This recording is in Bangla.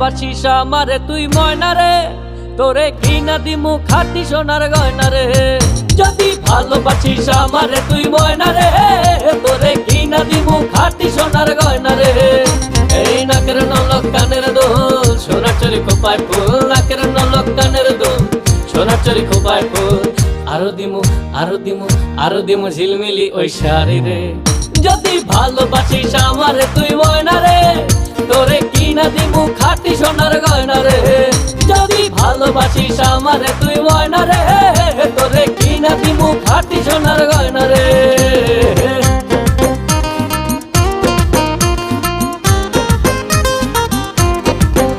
ভালোবাসিস আমারে তুই ময়না রে, তোরে কিনা দিমু খাঁটি সোনার গয়না রে। যদি ভালোবাসিস আমারে তুই ময়না রে, তোরে কিনা দিমু খাঁটি সোনার গয়না রে। এই নাকের নলক কানের দোল, সোনার চরি খোপায় ফুল, নাকের নলক কানের দোল, সোনার চরি খোপায় ফুল। আরো দিমু আরো দিমু আরো দিমু ঝিলমিলি ওই শাড়ি রে। যদি ভালোবাসিস আমারে তুই ময়না রে, তোরে কিনা দিমু খাঁটি সোনার গয়না রে। যদি ভালোবাসিস আমারে তুই ময়না রে, তোরে কিনা দিমু খাঁটি সোনার